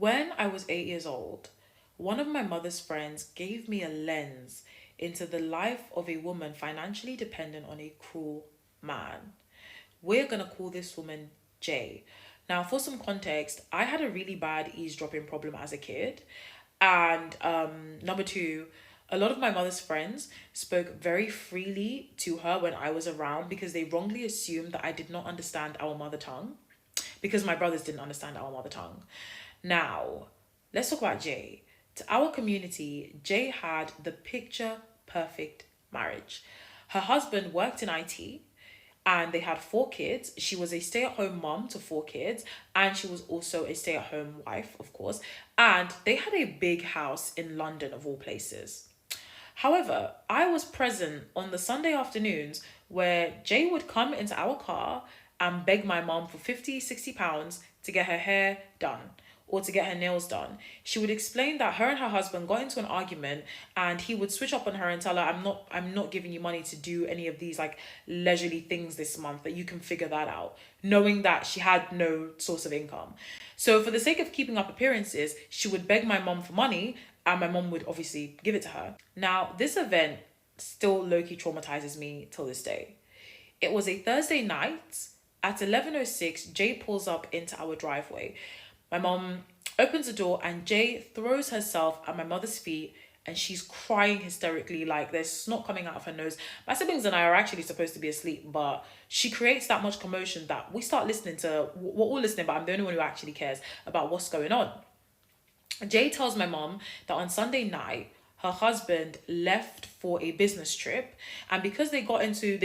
When I was 8 years old, one of my mother's friends gave me a lens into the life of a woman financially dependent on a cruel man. We're gonna call this woman Jay. Now, for some context, I had a really bad eavesdropping problem as a kid. And number two, a lot of my mother's friends spoke very freely to her when I was around because they wrongly assumed that I did not understand our mother tongue because my brothers didn't understand our mother tongue. Now, let's talk about Jay. To our community, Jay had the picture perfect marriage. Her husband worked in IT and they had 4 kids. She was a stay at home mom to 4 kids, and she was also a stay at home wife, of course. And they had a big house in London, of all places. However, I was present on the Sunday afternoons where Jay would come into our car and beg my mom for 50, £60 to get her hair done or to get her nails done. She would explain that her and her husband got into an argument and he would switch up on her and tell her, I'm not giving you money to do any of these like leisurely things this month, that you can figure that out, knowing that she had no source of income. So for the sake of keeping up appearances, she would beg my mom for money and my mom would obviously give it to her. Now, this event still low-key traumatizes me till this day. It was a Thursday night. At 11:06, Jay pulls up into our driveway. My mom opens the door and Jay throws herself at my mother's feet and she's crying hysterically, like there's snot coming out of her nose. My siblings and I are actually supposed to be asleep, but she creates that much commotion that we start listening to, we're all listening, but I'm the only one who actually cares about what's going on. Jay tells my mom that on Sunday night, her husband left for a business trip. And because they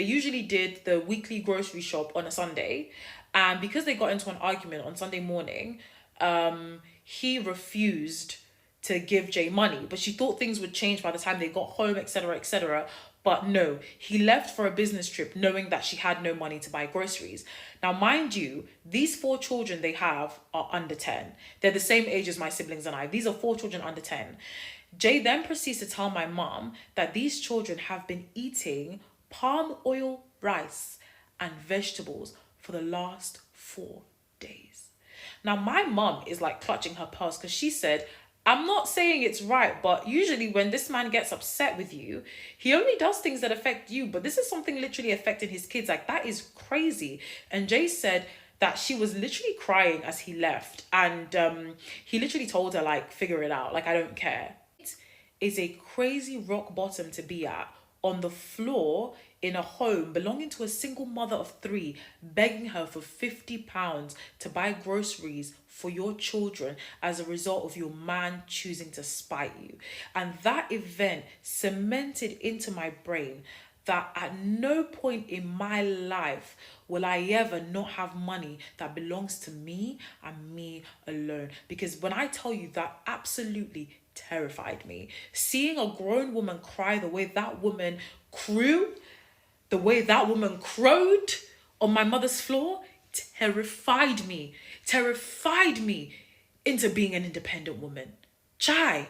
usually did the weekly grocery shop on a Sunday. And because they got into an argument on Sunday morning, he refused to give Jay money. But she thought things would change by the time they got home, etc., etc. But no, he left for a business trip knowing that she had no money to buy groceries. Now, mind you, these 4 children they have are under 10. They're the same age as my siblings and I. These are 4 children under 10. Jay then proceeds to tell my mom that these children have been eating palm oil rice and vegetables for the last 4 days. Now, my mom is like clutching her pearls because she said, I'm not saying it's right, but usually when this man gets upset with you, he only does things that affect you. But this is something literally affecting his kids. Like, that is crazy. And Jay said that she was literally crying as he left. And he literally told her, like, figure it out. Like, I don't care. It is a crazy rock bottom to be at, on the floor in a home belonging to a single mother of 3, begging her for £50 to buy groceries for your children as a result of your man choosing to spite you. And that event cemented into my brain that at no point in my life will I ever not have money that belongs to me and me alone. Because when I tell you, that absolutely terrified me. Seeing a grown woman cry the way that woman crew, the way that woman crowed on my mother's floor, terrified me into being an independent woman. Chai.